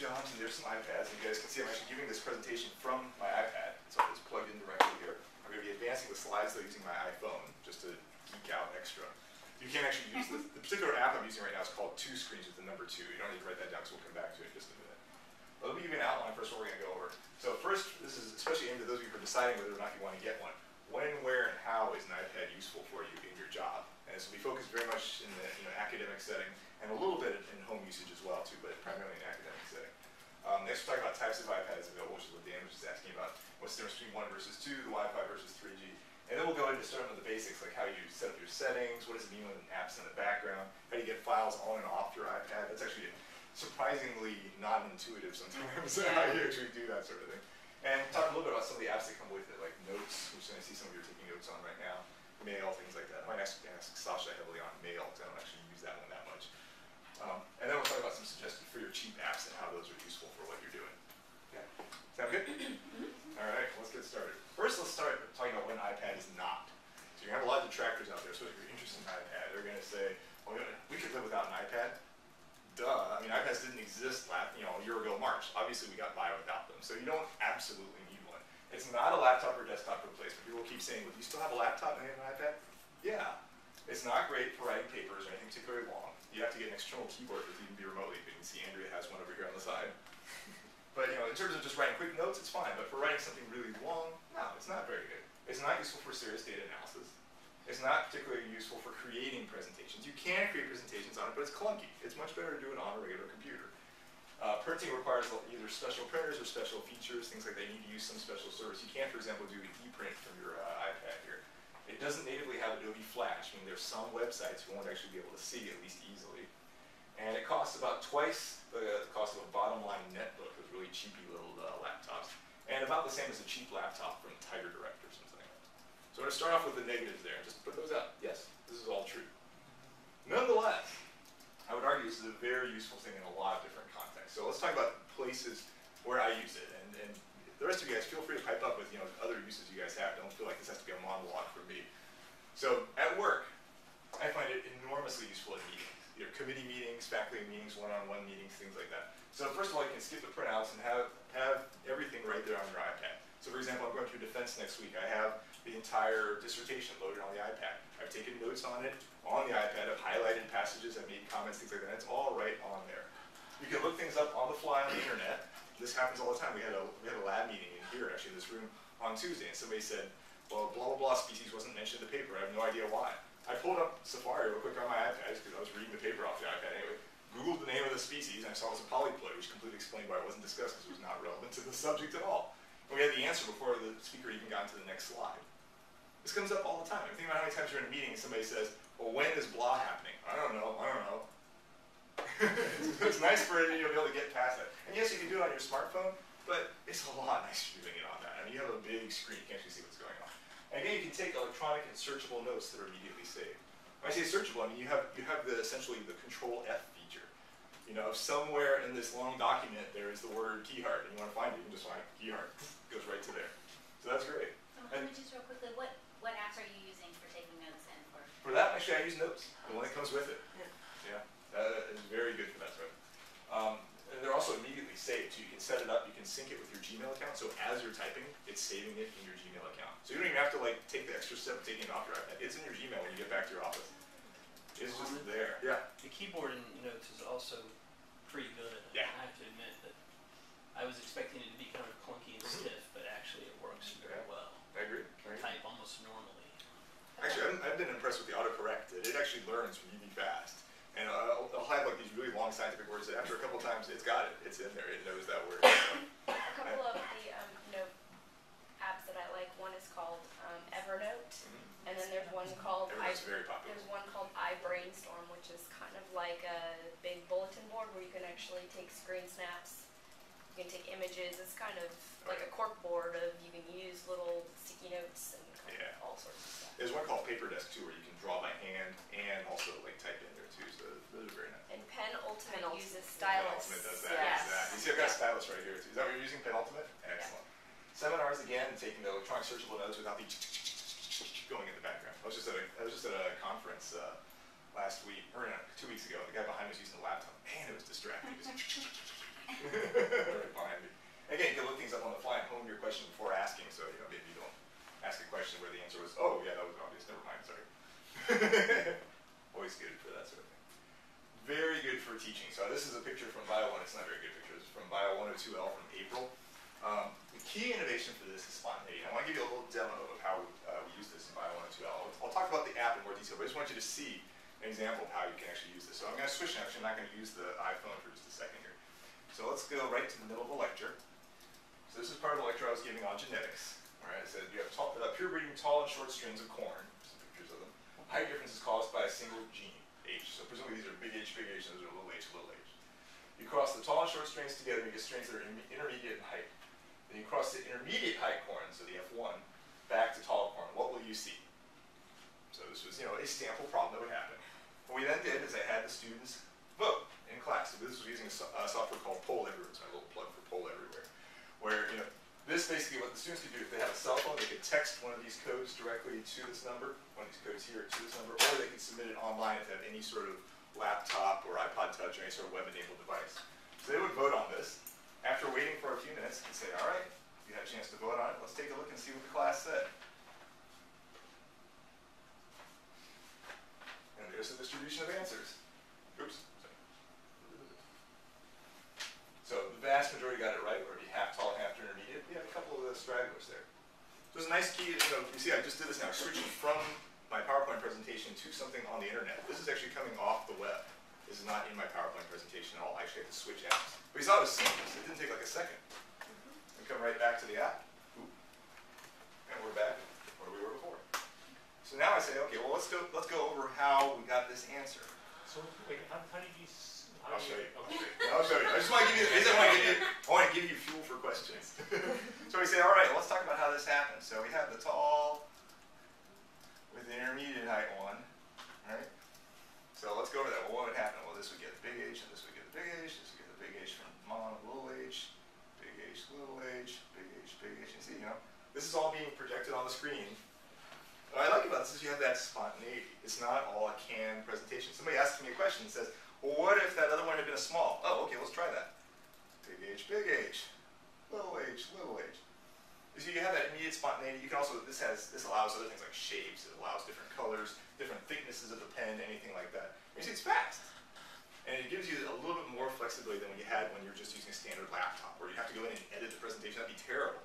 Johns, and there's some iPads, and you guys can see I'm actually giving this presentation from my iPad, so it's plugged in directly here. I'm going to be advancing the slides, though, using my iPhone, just to geek out extra. You can't actually use this. The particular app I'm using right now is called 2 Screens with the number 2. You don't need to write that down, because we'll come back to it in just a minute. Well, let me give you an outline first what we're going to go over. So first, this is especially aimed at those of you who are deciding whether or not you want to get one. When, where, and how is an iPad useful for you in your job? And this will be focused very much in the academic setting, and a little bit in home usage as well, too, but primarily in academic setting. Next, we'll talk about types of iPads available, which is what Dan was just asking about. What's the difference between 1 versus 2, the Wi-Fi versus 3G. And then we'll go into starting with the basics, like how you set up your settings, what does it mean when an app's in the background, how do you get files on and off your iPad. That's actually surprisingly not intuitive sometimes, how you actually do that sort of thing. And talk a little bit about some of the apps that come with it, like Notes, which I see some of you are taking notes on right now, Mail, things like that. I might ask Sasha heavily on Mail, because I don't actually use that one that much. And then we'll talk about some suggestions for your cheap apps and how those are useful for what you're doing. Yeah. Sound good? All right, let's get started. First, let's start talking about what an iPad is not. So you're going to have a lot of detractors out there, so if you're interested in an iPad, they're going to say, well, we could live without an iPad. Duh. I mean, iPads didn't exist a year ago March. Obviously, we got by without them. So you don't absolutely need one. It's not a laptop or desktop replacement. People keep saying, well, do you still have a laptop and you have an iPad? Yeah. It's not great for writing papers or anything particularly long. You have to get an external keyboard that you can be remotely. You can see Andrea has one over here on the side. But in terms of just writing quick notes, it's fine. But for writing something really long, no, it's not very good. It's not useful for serious data analysis. It's not particularly useful for creating presentations. You can create presentations on it, but it's clunky. It's much better to do it on a regular computer. Printing requires either special printers or special features, things like that. You need to use some special service. You can't, for example, do an e-print from your iPad here. It doesn't natively have Adobe Flash. I mean, there's some websites you won't actually be able to see, at least easily. And it costs about twice the cost of a bottom-line netbook with really cheapy little laptops. And about the same as a cheap laptop from Tiger Direct or something like that. So I'm going to start off with the negatives there and just put those out. Yes, this is all true. Nonetheless, I would argue this is a very useful thing in a lot of different contexts. So let's talk about places where I use it. And the rest of you guys, feel free to pipe up with other uses you guys have. Don't feel like this has to be a monologue for me. So at work, I find it enormously useful in meetings. Committee meetings, faculty meetings, one-on-one meetings, things like that. So first of all, you can skip the printouts and have everything right there on your iPad. So for example, I'm going through defense next week. I have the entire dissertation loaded on the iPad. I've taken notes on it on the iPad. I've highlighted passages. I've made comments, things like that. It's all right on there. You can look things up on the fly on the internet. This happens all the time. We had a lab meeting in here, actually, in this room on Tuesday, and somebody said, well, blah, blah, blah species wasn't mentioned in the paper. I have no idea why. I pulled up Safari real quick on my iPad because I was reading the paper off the iPad anyway. Googled the name of the species, and I saw it was a polyploid, which completely explained why it wasn't discussed because it was not relevant to the subject at all. And we had the answer before the speaker even got to the next slide. This comes up all the time. Think about how many times you're in a meeting and somebody says, well, when is blah happening? I don't know. It's nice for you to be able to get past that. And yes, you can do it on your smartphone, but it's a lot nicer doing it on that. I mean, you have a big screen, you can actually see what's going on. And again, you can take electronic and searchable notes that are immediately saved. When I say searchable, I mean you have essentially the Control F feature. If somewhere in this long document there is the word keyheart, and you want to find it, you can just find keyheart. It goes right to there. So that's great. Let me just real quickly, what apps are you using for taking notes and for? For that, actually, I use Notes, the one that comes with it. Yeah, it's very good for that sort. And they're also immediately saved, so you can set it up, you can sync it with your Gmail account, so as you're typing, it's saving it in your Gmail account. So you don't even have to take the extra step of taking it off your iPad. It's in your Gmail when you get back to your office. It's just there. Yeah. The keyboard in Notes is also pretty good. Yeah. I have to admit that I was expecting it to be kind of clunky and stiff, but actually it works very well. I agree. I type almost normally. Actually, I've been impressed with the autocorrect. It actually learns really fast. And I'll have these really long scientific words that after a couple times it's got it. It's in there. It knows that word. A couple of the note apps that I like. One is called Evernote, and then there's one called Evernote's very popular. There's one called iBrainstorm, which is kind of like a big bulletin board where you can actually take screen snaps. You can take images. It's kind of like a cork board of you can use little sticky notes and kind of all sorts of stuff. There's one called Paper Desk too, where you can draw by hand and also type in there too. So those are very nice. And Penultimate uses stylus. Penultimate does that. Yes. Exactly. You see, I've got a stylus right here too. Is that what you're using, Penultimate? Excellent. Yeah. Seminars again, taking the electronic searchable notes without the going in the background. I was just at a conference last week, or no, 2 weeks ago. The guy behind me was using a laptop. Man, it was distracting. Right behind me. Again, you can look things up on the fly and hone your question before asking, so maybe you don't ask a question where the answer was, oh yeah, that was obvious, never mind, sorry. Always good for that sort of thing. Very good for teaching. So this is a picture from Bio 1, it's not a very good picture, it's from Bio 102L from April. The key innovation for this is spontaneity. I want to give you a little demo of how we use this in Bio 102L. I'll talk about the app in more detail, but I just want you to see an example of how you can actually use this. So I'm going to switch now, actually I'm not going to use the iPhone for just a second here. So let's go right to the middle of the lecture. So this is part of the lecture I was giving on genetics. Alright, I said you have pure breeding tall and short strains of corn, some pictures of them. Height difference is caused by a single gene, H. So presumably these are big H, and those are little h, little h. You cross the tall and short strains together, you get strains that are intermediate in height. Then you cross the intermediate height corn, so the F1, back to tall corn. What will you see? So this was, a sample problem that would happen. What we then did is I had the students vote in class. So this was using a software called Poll Everywhere. It's my little plug for Poll Everywhere. Where, this basically what the students could do, if they have a cell phone, they could text one of these codes directly to this number, one of these codes here to this number, or they could submit it online if they have any sort of laptop or iPod Touch or any sort of web-enabled device. So they would vote on this. After waiting for a few minutes, they'd say, all right, you had a chance to vote on it, let's take a look and see what the class said. And there's the distribution of answers. Oops. Sorry. So the vast majority got it right, where it'd be half tall, half intermediate. We have a couple of stragglers there. So there's a nice key, you see I just did this now, switching from my PowerPoint presentation to something on the internet. This is actually coming off the web. This is not in my PowerPoint presentation at all. I actually have to switch apps. But you saw it was seamless. It didn't take like a second. We come right back to the app. Oop. And we're back where we were before. So now I say, okay, well let's go over how we got this answer. So wait, how did you? I'll show you. Okay. I'll show you. I just want to give you. I want to give you fuel for questions. So we say, all right, let's talk about how this happened. So we have the tall with the intermediate height one, right? So let's go over that. Well, what would happen? Well, this would get the big H, and this would get the big H. This would get the big H from mom, little H, big H, little H, big H, big H. And see, this is all being projected on the screen. What I like about this is you have that spontaneity. It's not all a canned presentation. Somebody asks me a question and says, well, what if that other one had been a small? Oh, okay, let's try that. Big H, little h, little h. So you have that immediate spontaneity. You can also, this allows other things like shapes. It allows different colors, different thicknesses of the pen, anything like that. You see, it's fast. And it gives you a little bit more flexibility than when you had when you were just using a standard laptop, where you have to go in and edit the presentation. That'd be terrible.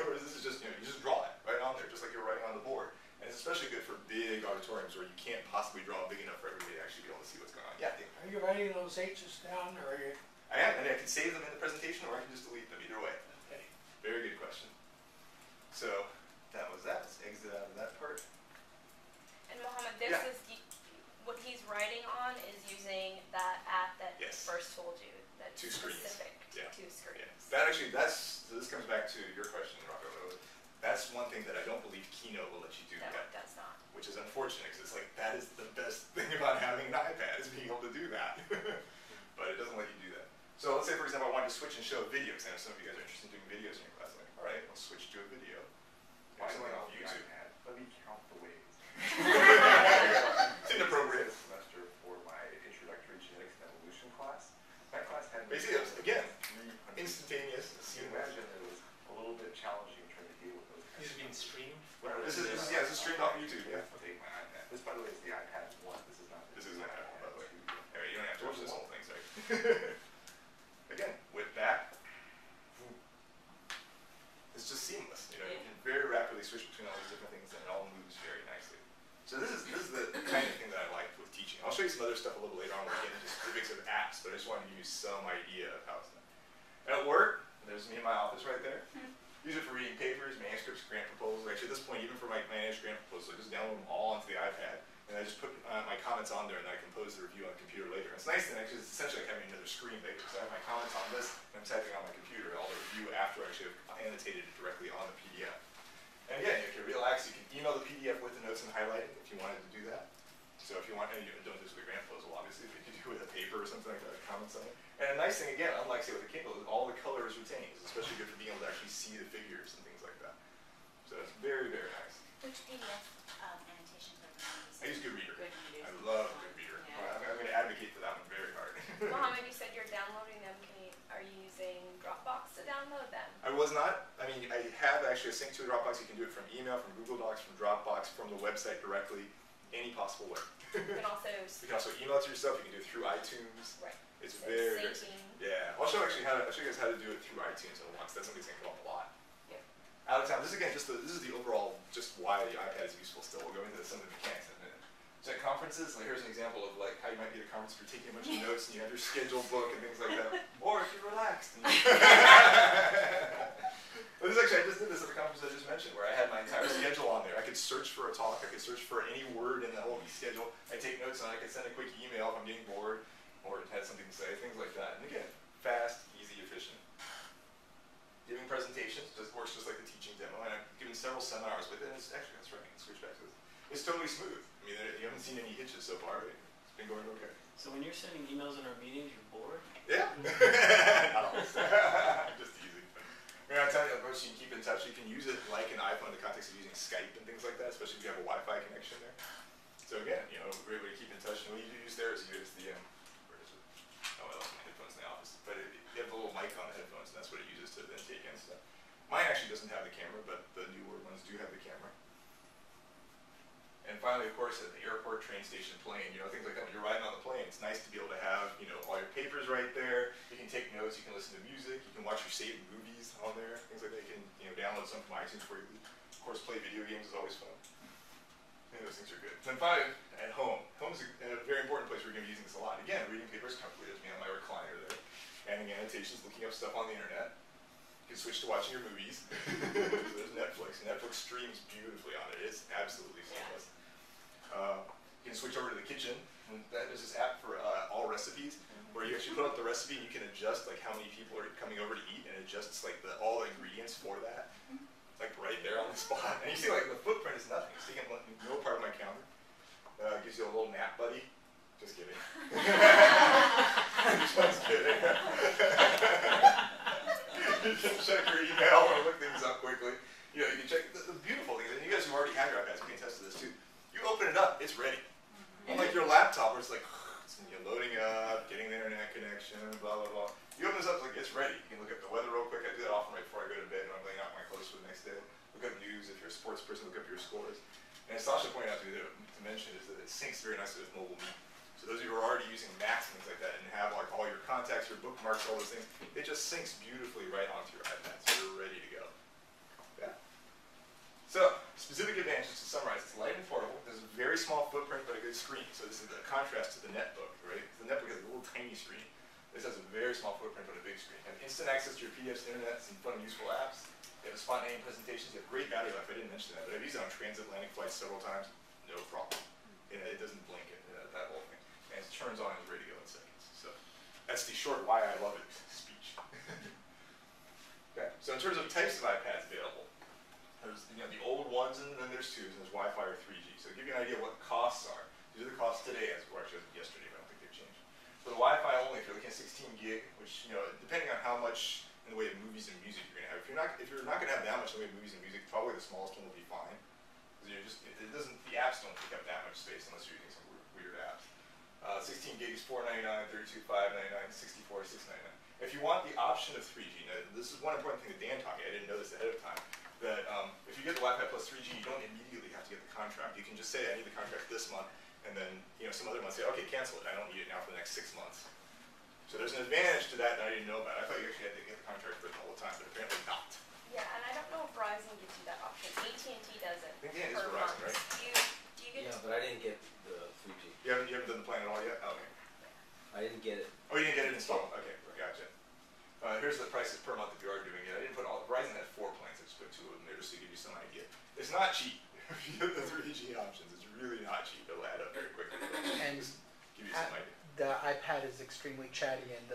Whereas this is just, you just draw it right on there, just like you're writing on the board. And it's especially good for big auditoriums where you can't possibly draw big enough for everybody to actually be able to see what's going on. Yeah, Dave. Are you writing those H's down, or are you? I am, and I can save them in the presentation, or I can just delete them, either way. Okay. Very good question. So, that was that. Let's exit out of that part. And Mohammed, this is what he's writing on is using that app that first told you that's two screens. Specific to two screens. Yeah. That actually, so this comes back to your question, Rocco. That's one thing that I don't believe Keynote will let you do No, yet. it does not. Which is unfortunate, because it's like, that is the best thing about having an iPad, is being able to do that. But it doesn't let you do that. So let's say, for example, I wanted to switch and show videos. I know some of you guys are interested in doing videos in your class. Like, all right, let's switch to a video. Why do something I off the YouTube. iPad? Let me count the ways. It's inappropriate. This semester for my introductory genetics and evolution class. That class had Basically, it was, again, 300. instantaneous. You can imagine it was a little bit challenging trying to deal with those kinds These of are being streamed. This is streamed off YouTube, yeah. Take my iPad. This, by the way, is the iPad 1. This is not. This is an iPad, by the way. 2. Alright, you don't have to watch this whole thing, sorry. Again, whip back. It's just seamless. You can very rapidly switch between all these different things, and it all moves very nicely. So this is the kind of thing that I like with teaching. I'll show you some other stuff a little later on, where we get into specifics of apps, but I just wanted to give you some idea of how it's done. At work, there's me in my office right there. Use it for reading papers, manuscripts, grant proposals. Actually, at this point, even for my managed grant proposals, I just download them all onto the iPad, and I just put my comments on there, and I compose the review on the computer later. And it's nice thing, actually, it's essentially like having another screen later. So I have my comments on this, and I'm typing on my computer all the review after I actually have annotated it directly on the PDF. And again, you can relax. You can email the PDF with the notes and highlighting if you wanted to do that. So if you want, and you don't do this with a grant proposal, obviously, but you can do it with a paper or something like that, comments on it. And a nice thing, again, unlike say with a Kindle, is all the color is retained. It's especially good for being able to actually see the figures and things like that. So it's very, very nice. Which PDF annotation program I use Goodreader. Goodreader. I love Goodreader. Yeah. I'm going to advocate for that one very hard. Mohammed, you said you're downloading them. Are you I was not. I mean, I have actually a sync to a Dropbox. You can do it from email, from Google Docs, from Dropbox, from the website directly, any possible way. You can also You can also email it to yourself. You can do it through iTunes. right. It's So very, very syncing. yeah. I'll show you guys how to do it through iTunes in once. That's something that's gonna come up a lot. Yeah. Out of time. This is again just this is the overall just why the iPad is useful. Still, we'll go into some of the mechanics in a minute. So at conferences, like here's an example of like how you might be at a conference for taking a bunch of notes and you have your schedule book and things like that. Or if you're relaxed. But this actually, I just did this at the conference I just mentioned, where I had my entire schedule on there. I could search for a talk. I could search for any word in the whole schedule. I take notes on it. I could send a quick email if I'm getting bored or had something to say, things like that. And again, fast, easy, efficient. Giving presentations works just like the teaching demo, and I've given several seminars with it. And it's actually, that's right, I can switch back to this. It's totally smooth. I mean, you haven't seen any hitches so far. It's been going okay. So when you're sending emails in our meetings, you're bored? Yeah. Not always. Just easy. I mean, I'll tell you, of course, you can keep in touch. You can use it like an iPhone in the context of using Skype and things like that, especially if you have a Wi-Fi connection there. So again, a great way to keep in touch. And what you use there is you use the, where is it? Oh, I lost my headphones in the office. But you have the little mic on the headphones, and that's what it uses to then take in stuff. Mine actually doesn't have the camera, but the newer ones do have the camera. And finally, of course, at the airport, train station, plane, things like that. When you're riding on the plane, it's nice to be able to have, all your papers right there. You can take notes, you can listen to music, you can watch your saved movies on there, things like that. You can, download some from iTunes before you leave. Of course, play video games is always fun. Those things are good. Then finally, at home. Home is a very important place where you're going to be using this a lot. Again, reading papers comfortably as me on my recliner there. Adding annotations, looking up stuff on the internet. You can switch to watching your movies. So there's Netflix. Netflix streams beautifully on it. It's absolutely seamless. You can switch over to the kitchen. And there's this app for all recipes where you actually put up the recipe and you can adjust like how many people are coming over to eat and adjusts like all the ingredients for that. Like right there on the spot. And you see like the footprint is nothing. It's taking no part of my counter. Gives you a little nap buddy. Just kidding. Just kidding. You can check your email or look things up quickly. You can check the beautiful things. And you guys who already have your iPads, you can attest to this too. You open it up, it's ready. Unlike your laptop where it's like, it's loading up, getting the internet connection, blah, blah, blah. You open this up, it's like, it's ready. You can look at the weather real quick. I do that often right before I go to bed when I'm laying out my clothes for the next day. Look up news. If you're a sports person, look up your scores. And as Sasha pointed out to mention is that it syncs very nicely with mobile meet. So those of you who are already using Macs and things like that and have like all your contacts, your bookmarks, all those things, it just syncs beautifully right onto your iPad. So you're ready to go. Yeah. So, specific advantages to summarize. It's light and portable. There's a very small footprint but a good screen. So this is the contrast to the netbook, right? The netbook has a little tiny screen. This has a very small footprint but a big screen. You have instant access to your PDFs, internet, some fun and useful apps. You have spontaneous presentations. You have great battery life. I didn't mention that, but I've used it on transatlantic flights several times. No problem. It doesn't blink it, that whole thing. And it turns on and is ready to go in seconds. So that's the short why I love it speech. Okay. So in terms of types of iPads available, there's the old ones and then there's twos and there's Wi-Fi or 3G. So to give you an idea of what the costs are, these are the costs today as were actually yesterday, but I don't think they've changed. For the Wi-Fi only, if you're looking at 16 gig, which depending on how much in the way of movies and music you're gonna have, if you're not gonna have that much in the way of movies and music, probably the smallest one will be fine. Because the apps don't take up that much space unless you're using some weird apps. 16 gig is $4.99, 32, $5.99, 64, $6.99. If you want the option of 3G, now this is one important thing that Dan taught me. I didn't know this ahead of time. That if you get the Wi-Fi plus 3G, you don't immediately have to get the contract. You can just say, I need the contract this month, and then some other month say, okay, cancel it. I don't need it now for the next 6 months. So there's an advantage to that I didn't know about. I thought you actually had to get the contract for it the whole time, but apparently not. Yeah, and I don't know if Verizon gives you that option. AT&T doesn't. I think it is per Verizon, month. right? Do you get? Yeah, but I didn't get the 3G. You haven't done the plan at all yet? Oh, okay. I didn't get it. Oh, you didn't get it installed? Okay, gotcha. Here's the prices per month if you are doing it. I didn't put all, Verizon had 4 plans, I just put 2 of them there just to give you some idea. It's not cheap. If you get the 3G options, it's really not cheap. It'll add up very quickly. And just give you some idea. the iPad is extremely chatty, and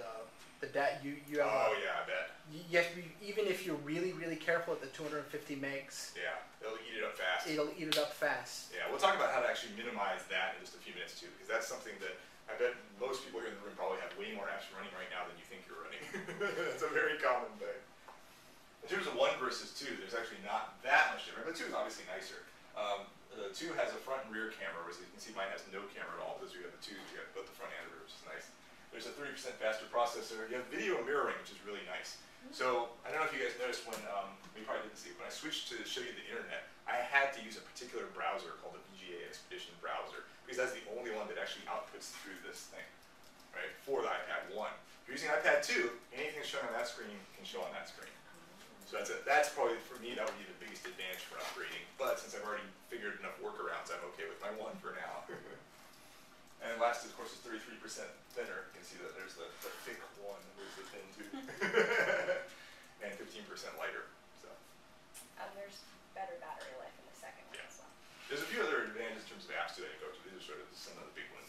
the data you have. Oh yeah, I bet. You have to be, even if you're really careful at the 250 megs. Yeah, it'll eat it up fast. It'll eat it up fast. Yeah, we'll talk about how to actually minimize that in just a few minutes too, because that's something that I bet most people here in the room probably have way more apps running right now than you think you're running. It's a very common thing. In terms of 1 versus 2, there's actually not that much difference, but 2 is obviously nicer. The 2 has a front and rear camera, whereas you can see mine has no camera at all. Those of you who have the 2s, you have both the front and the rear, which is nice. There's a 30% faster processor. You you have video mirroring, which is really nice. So I don't know if you guys noticed when, you probably didn't see it, when I switched to show you the internet, I had to use a particular browser called the VGA Expedition browser, because that's the only one that actually outputs through this thing, right, for the iPad 1. If you're using iPad 2, anything that's showing on that screen can show on that screen. So that's probably, for me, that would be the biggest advantage for upgrading. But since I've already figured enough workarounds, I'm okay with my 1 for now. And last, of course, is 33% thinner. You can see that there's the thick one, there's the thin 2. And 15% lighter. So There's better battery life in the second one Yeah. as well. there's a few other advantages in terms of apps that I can go to. These are sort of some of the big ones.